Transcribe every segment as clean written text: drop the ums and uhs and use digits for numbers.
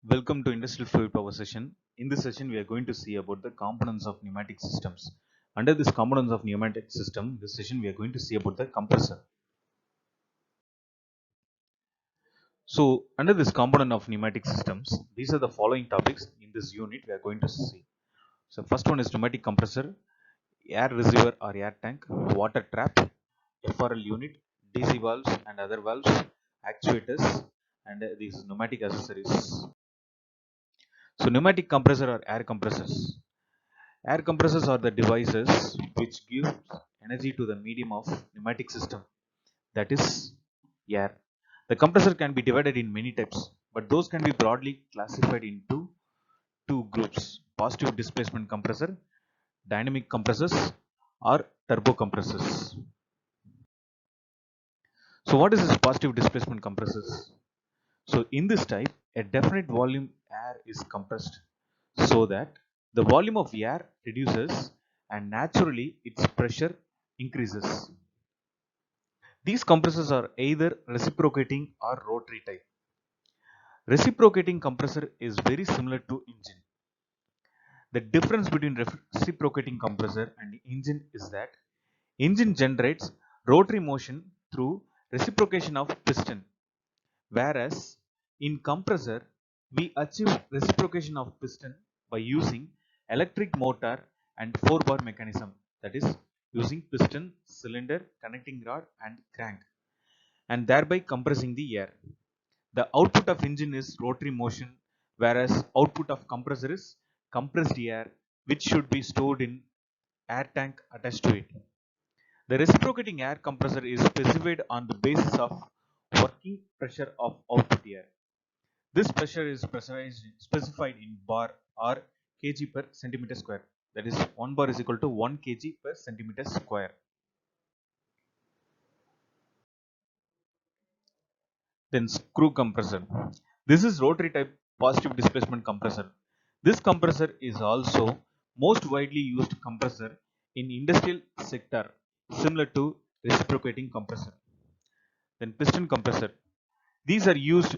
Welcome to Industrial Fluid Power session. In this session, we are going to see about the components of pneumatic systems. Under this components of pneumatic system, this session we are going to see about the compressor. So, under this component of pneumatic systems, these are the following topics in this unit we are going to see. So, first one is pneumatic compressor, air receiver or air tank, water trap, FRL unit, DC valves and other valves, actuators, and these pneumatic accessories. So, pneumatic compressor or air compressors. Air compressors are the devices which give energy to the medium of pneumatic system, that is air. The compressor can be divided in many types, but those can be broadly classified into two groups: positive displacement compressor, dynamic compressors, or turbo compressors. So what is this positive displacement compressors? So in this type, a definite volume air is compressed so that the volume of air reduces and naturally its pressure increases. These compressors are either reciprocating or rotary type. Reciprocating compressor is very similar to engine. The difference between reciprocating compressor and engine is that engine generates rotary motion through reciprocation of piston, whereas in compressor we achieve reciprocation of piston by using electric motor and 4-bar mechanism, that is using piston, cylinder, connecting rod and crank, and thereby compressing the air. The output of engine is rotary motion, whereas output of compressor is compressed air, which should be stored in air tank attached to it. The reciprocating air compressor is specified on the basis of working pressure of output air. This pressure is specified in bar or kg per centimeter square. That is, 1 bar is equal to 1 kg per centimeter square. Then screw compressor. This is rotary type positive displacement compressor. This compressor is also most widely used compressor in industrial sector, similar to reciprocating compressor. Then piston compressor. These are used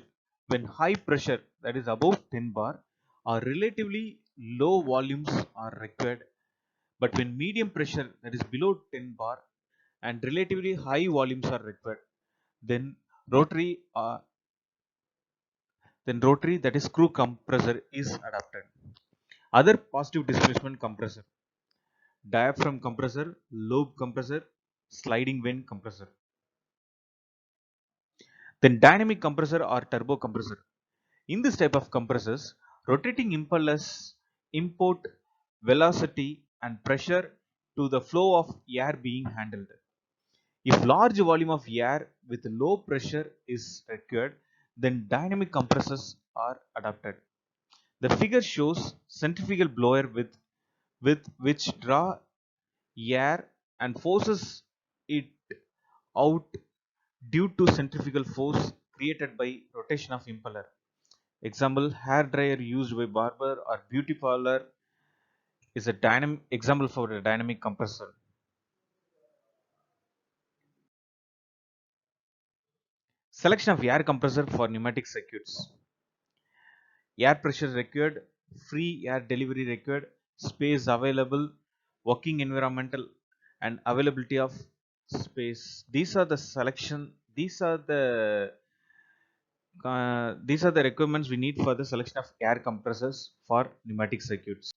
when high pressure, that is above 10 bar, or relatively low volumes are required, but when medium pressure, that is below 10 bar, and relatively high volumes are required, then rotary that is screw compressor is adapted. Other positive displacement compressor: diaphragm compressor, lobe compressor, sliding vane compressor. Then dynamic compressor or turbo compressor. In this type of compressors, rotating impellers import velocity and pressure to the flow of air being handled. If large volume of air with low pressure is required, then dynamic compressors are adapted. The figure shows centrifugal blower with which draw air and forces it out due to centrifugal force created by rotation of impeller. Example: hair dryer used by barber or beauty parlor is a dynamic example for a dynamic compressor. Selection of air compressor for pneumatic circuits: air pressure required, free air delivery required, space available, working environmental, and availability of space. These are the selection. These are the requirements we need for the selection of air compressors for pneumatic circuits.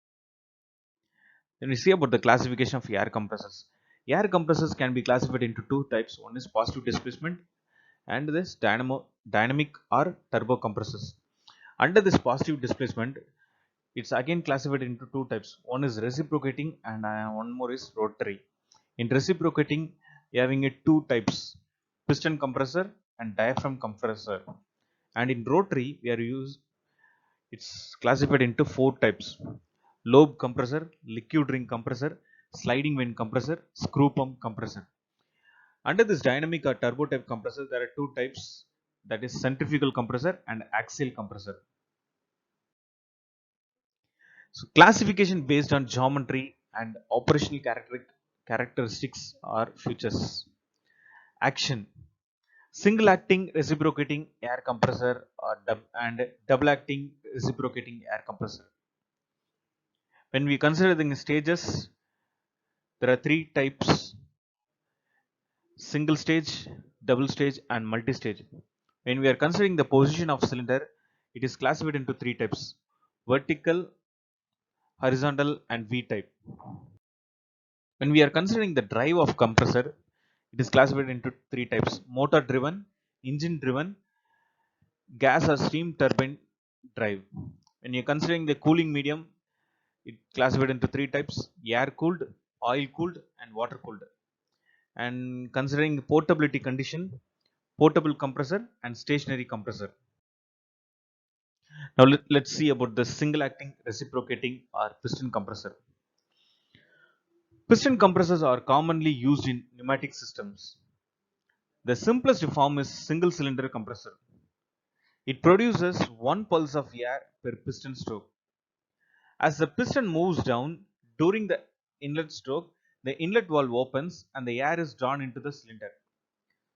Then we see about the classification of air compressors. Air compressors can be classified into two types. One is positive displacement and this dynamic or turbo compressors. Under this positive displacement, it's again classified into two types. One is reciprocating and one more is rotary. In reciprocating, having it two types: piston compressor and diaphragm compressor. And in rotary, it's classified into four types: lobe compressor, liquid ring compressor, sliding vane compressor, screw pump compressor. Under this dynamic or turbo type compressor, there are two types, that is centrifugal compressor and axial compressor. So classification based on geometry and operational characteristics or features. Action: single acting reciprocating air compressor or and double acting reciprocating air compressor. When we consider the stages, there are three types: single stage, double stage, and multi-stage. When we are considering the position of cylinder, it is classified into three types: vertical, horizontal, and V-type. When we are considering the drive of compressor, it is classified into three types: motor driven, engine driven, gas or steam turbine drive. When you are considering the cooling medium, it classified into three types: air cooled, oil cooled, and water cooled. And considering portability condition, portable compressor and stationary compressor. Now let's see about the single acting reciprocating or piston compressor. Piston compressors are commonly used in pneumatic systems. The simplest form is single cylinder compressor. It produces one pulse of air per piston stroke. As the piston moves down during the inlet stroke, the inlet valve opens and the air is drawn into the cylinder.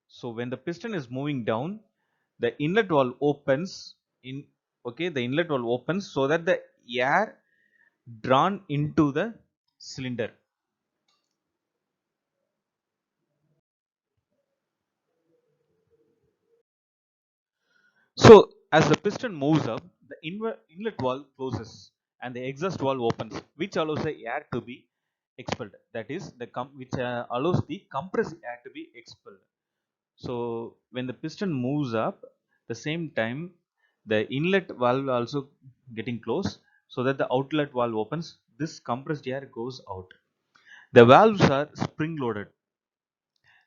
So when the piston is moving down, the inlet valve opens the inlet valve opens so that the air drawn into the cylinder. So as the piston moves up, the inlet valve closes and the exhaust valve opens, which allows the air to be expelled. That is, which allows the compressed air to be expelled. So when the piston moves up, the same time the inlet valve also getting closed so that the outlet valve opens. This compressed air goes out. The valves are spring loaded.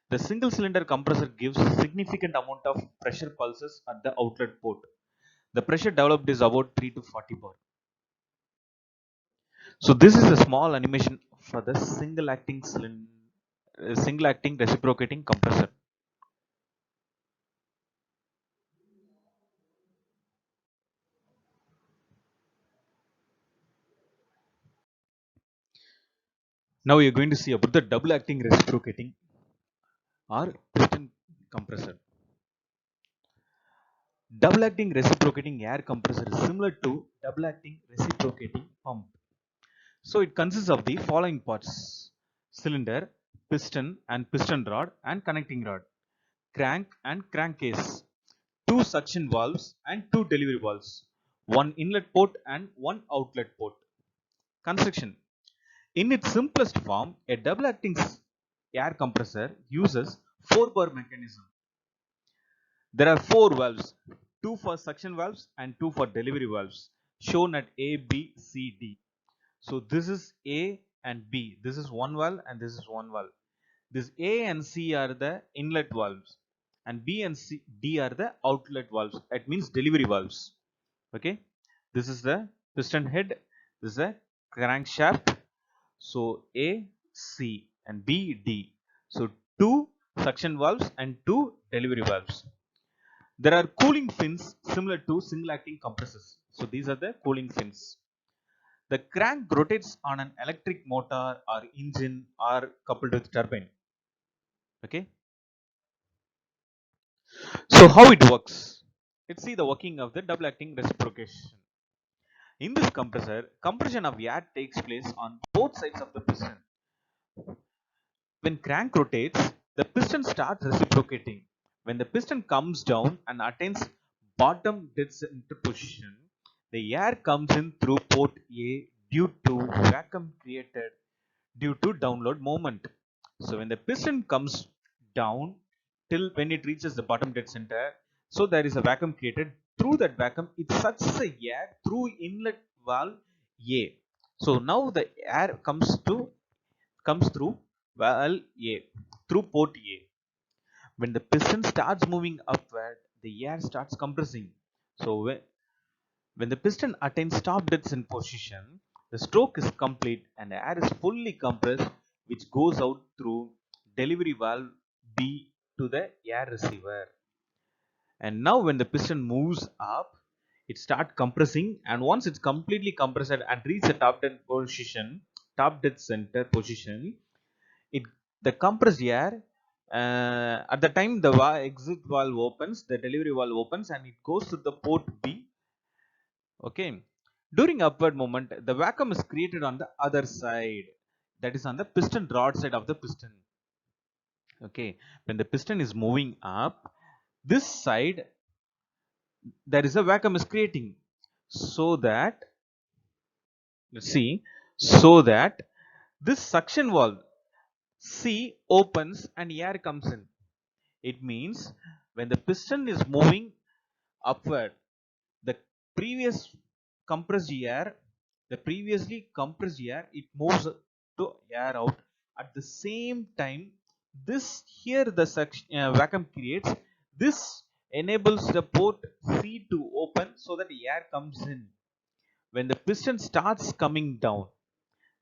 The single cylinder compressor gives significant amount of pressure pulses at the outlet port. The pressure developed is about 3 to 40 bar. So this is a small animation for the single acting reciprocating compressor. Now we are going to see about the double acting reciprocating or piston compressor. Double acting reciprocating air compressor is similar to double acting reciprocating pump. So it consists of the following parts: cylinder, piston and piston rod and connecting rod, crank and crankcase, two suction valves and two delivery valves, one inlet port and one outlet port. Construction. In its simplest form, a double acting air compressor uses 4-bar mechanism. There are 4 valves, 2 for suction valves and 2 for delivery valves, shown at A, B, C, D. So this is A and B. This is one valve and this is one valve. This A and C are the inlet valves and B and D are the outlet valves. It means delivery valves. Okay. This is the piston head. This is the crankshaft. So A, C and B, D. So 2 suction valves and 2 delivery valves. There are cooling fins similar to single acting compressors. So these are the cooling fins. The crank rotates on an electric motor or engine or coupled with turbine. Okay. So how it works? Let's see the working of the double acting reciprocation. In this compressor, compression of air takes place on both sides of the piston. When crank rotates, the piston starts reciprocating. When the piston comes down and attains bottom dead center position, the air comes in through port A due to vacuum created due to download moment. So when the piston comes down till when it reaches the bottom dead center, so there is a vacuum created. Through that vacuum, it sucks the air through inlet valve A. So now the air comes through valve A, through port A. When the piston starts moving upward, the air starts compressing. So when the piston attains top dead center position, the stroke is complete and the air is fully compressed, which goes out through delivery valve B to the air receiver. And now when the piston moves up, it starts compressing, and once it's completely compressed and reaches the top dead center position, it the compressed air at the time the exit valve opens, the delivery valve opens, and it goes to the port B Okay. During upward movement, the vacuum is created on the other side, that is on the piston rod side of the piston. Okay. When the piston is moving up, this side there is a vacuum is creating, so that, let's see, so that this suction valve C opens and air comes in. It means when the piston is moving upward, the previous compressed air, the previously compressed air, it moves to air out. At the same time, this here the suction, vacuum creates. This enables the port C to open so that the air comes in. When the piston starts coming down,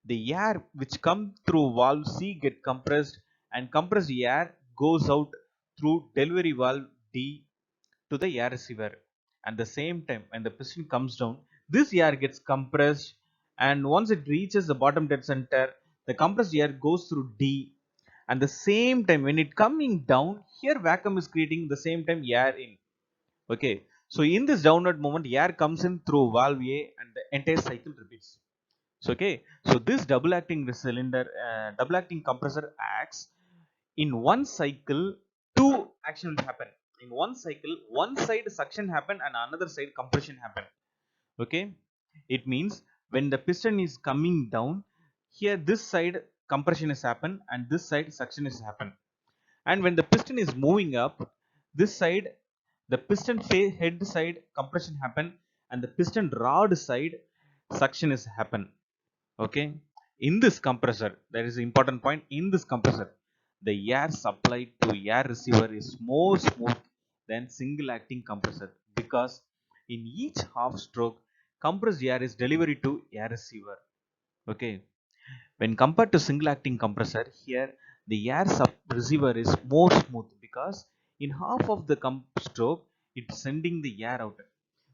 the air which come through valve C get compressed, and compressed air goes out through delivery valve D to the air receiver. At the same time, when the piston comes down, this air gets compressed, and once it reaches the bottom dead center, the compressed air goes through D. And the same time, when it coming down, here vacuum is creating the same time air in. Okay, so in this downward movement, air comes in through valve A, and the entire cycle repeats. So okay, so this double acting cylinder, double acting compressor acts in one cycle. Two action will happen in one cycle. One side suction happen and another side compression happen. Okay, it means when the piston is coming down, here this side compression is happen and this side suction is happen. And when the piston is moving up, this side, the piston head side compression happen, and the piston rod side suction is happen. Okay, in this compressor, there is an important point. In this compressor, the air supplied to air receiver is more smooth than single acting compressor, because in each half stroke, compressed air is delivered to air receiver. Okay, when compared to single acting compressor, here the air receiver is more smooth, because in half of the stroke it's sending the air out.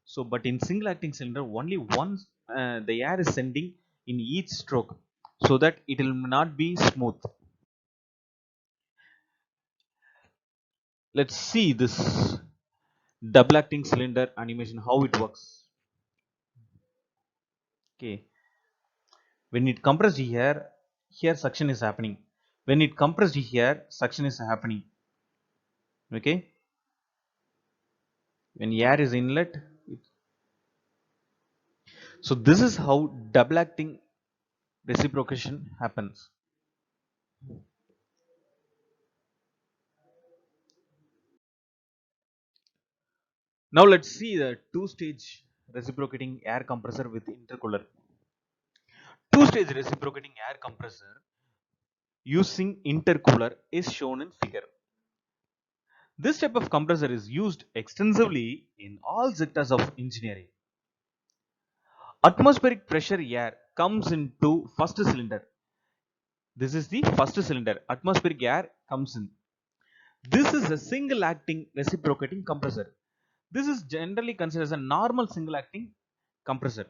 So but in single acting cylinder, only one, the air is sending in each stroke, so that it will not be smooth. Let's see this double acting cylinder animation, how it works. Okay, when it compressed here, here suction is happening. When it compressed here, suction is happening. Okay, when air is inlet, so this is how double acting reciprocation happens. Now let's see the two-stage reciprocating air compressor with intercooler. Two-stage reciprocating air compressor using intercooler is shown in figure. This type of compressor is used extensively in all sectors of engineering. Atmospheric pressure air comes into first cylinder. This is the first cylinder. Atmospheric air comes in. This is a single acting reciprocating compressor. This is generally considered as a normal single acting compressor.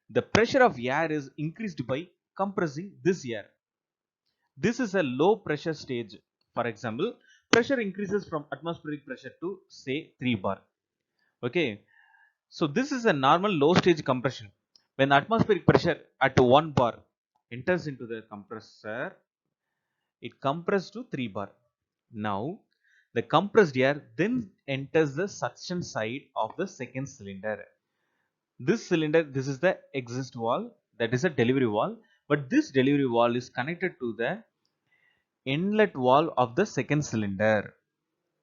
The pressure of air is increased by compressing this air. This is a low pressure stage. For example, pressure increases from atmospheric pressure to say 3 bar. Okay, so this is a normal low stage compression. When atmospheric pressure at 1 bar enters into the compressor, it compresses to 3 bar. Now, the compressed air then enters the suction side of the second cylinder. This cylinder, this is the exhaust valve, that is a delivery valve, but this delivery valve is connected to the inlet valve of the second cylinder.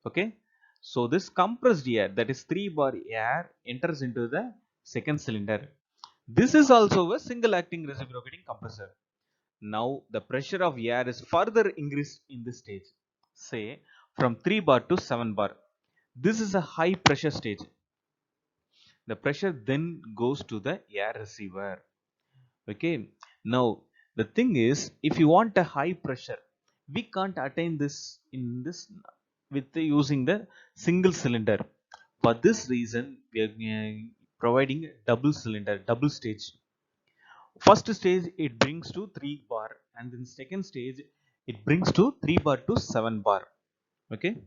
Okay, so this compressed air, that is 3 bar air, enters into the second cylinder. This is also a single acting reciprocating compressor. Now the pressure of air is further increased in this stage, say from 3 bar to 7 bar. This is a high pressure stage. The pressure then goes to the air receiver. Okay, now the thing is, if you want a high pressure, we can't attain this in this with using the single cylinder. For this reason, we are providing a double cylinder, double stage. First stage it brings to 3 bar, and then second stage it brings to 3 bar to 7 bar. Okay,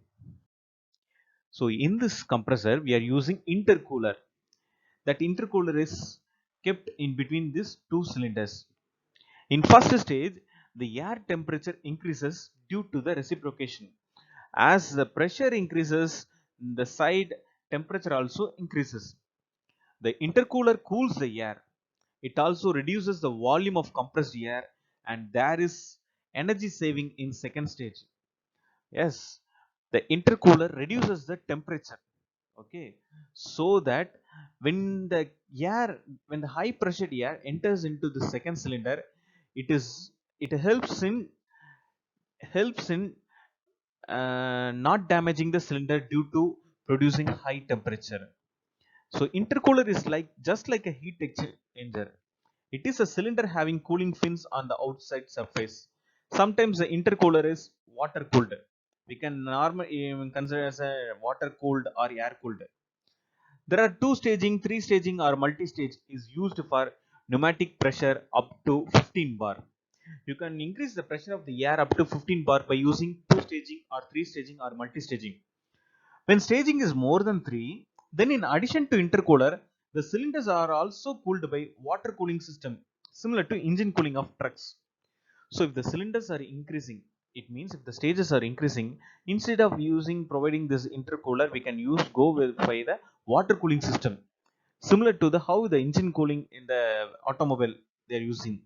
so in this compressor we are using intercooler. that intercooler is kept in between these two cylinders. In first stage, the air temperature increases due to the reciprocation. As the pressure increases, the side temperature also increases. The intercooler cools the air. It also reduces the volume of compressed air, and there is energy saving in second stage. Yes, the intercooler reduces the temperature. Okay, so that when the air, when the high pressure air enters into the second cylinder, it helps in not damaging the cylinder due to producing high temperature. So intercooler is like just like a heat exchanger. It is a cylinder having cooling fins on the outside surface. Sometimes the intercooler is water cooled. We can normally consider as a water cooled or air cooled. There are two staging, three staging or multi-stage is used for pneumatic pressure up to 15 bar. You can increase the pressure of the air up to 15 bar by using two staging or three staging or multi-staging. When staging is more than 3, then in addition to intercooler, the cylinders are also cooled by water cooling system similar to engine cooling of trucks. So if the cylinders are increasing, it means if the stages are increasing, instead of providing this intercooler, we can go with by the water cooling system similar to the how the engine cooling in the automobile they are using.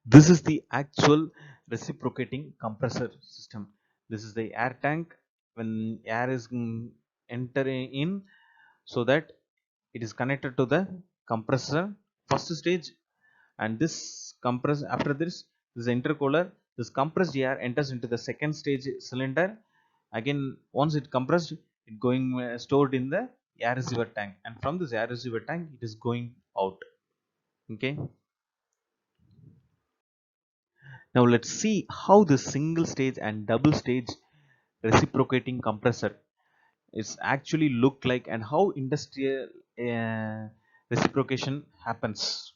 This is the actual reciprocating compressor system. This is the air tank when air is entering in, so that it is connected to the compressor first stage, and this compress after this intercooler, this compressed air enters into the second stage cylinder. Again, once it compressed, it going stored in the air receiver tank, and from this air receiver tank it is going out. Okay, now let's see how the single stage and double stage reciprocating compressor is actually look like and how industrial reciprocation happens.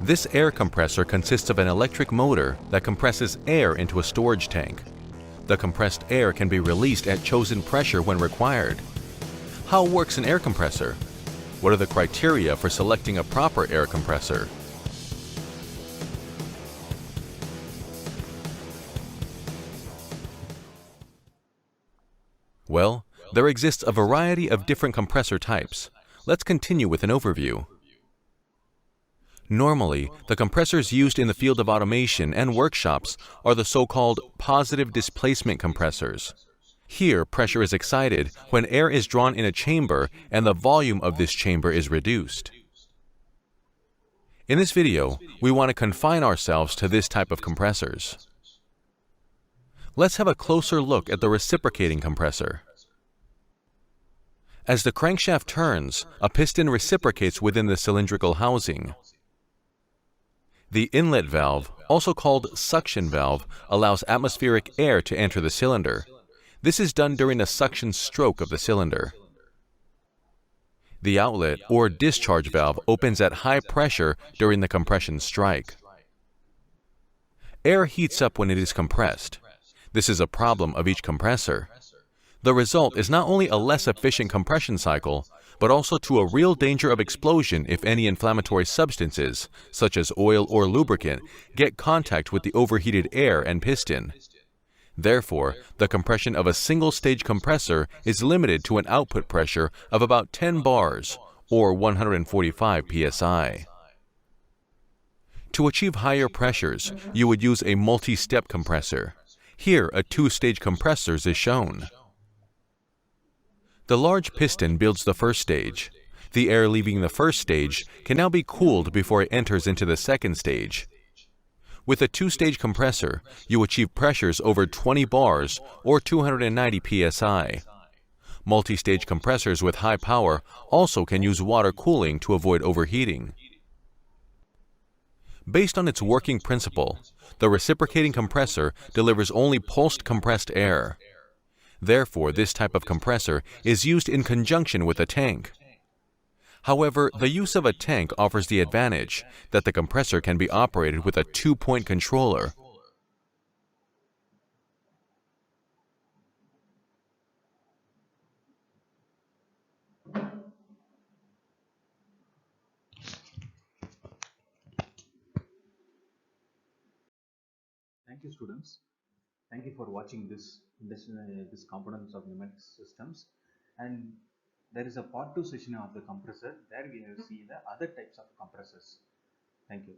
This air compressor consists of an electric motor that compresses air into a storage tank. The compressed air can be released at chosen pressure when required. How works an air compressor? What are the criteria for selecting a proper air compressor? Well, there exists a variety of different compressor types. Let's continue with an overview. Normally, the compressors used in the field of automation and workshops are the so-called positive displacement compressors. Here, pressure is excited when air is drawn in a chamber and the volume of this chamber is reduced. In this video, we want to confine ourselves to this type of compressors. Let's have a closer look at the reciprocating compressor. As the crankshaft turns, a piston reciprocates within the cylindrical housing. The inlet valve, also called suction valve, allows atmospheric air to enter the cylinder. This is done during a suction stroke of the cylinder. The outlet or discharge valve opens at high pressure during the compression strike. Air heats up when it is compressed. This is a problem of each compressor. The result is not only a less efficient compression cycle, but also to a real danger of explosion if any inflammatory substances, such as oil or lubricant, get contact with the overheated air and piston. Therefore, the compression of a single-stage compressor is limited to an output pressure of about 10 bars, or 145 psi. To achieve higher pressures, you would use a multi-step compressor. Here, a two-stage compressor is shown. The large piston builds the first stage. The air leaving the first stage can now be cooled before it enters into the second stage. With a two-stage compressor, you achieve pressures over 20 bars or 290 psi. Multi-stage compressors with high power also can use water cooling to avoid overheating. Based on its working principle, the reciprocating compressor delivers only pulsed compressed air. Therefore, this type of compressor is used in conjunction with a tank. However, the use of a tank offers the advantage that the compressor can be operated with a two-point controller. Thank you, students. Thank you for watching this components of pneumatic systems. And there is a part 2 session of the compressor. There we have seen the other types of compressors. Thank you.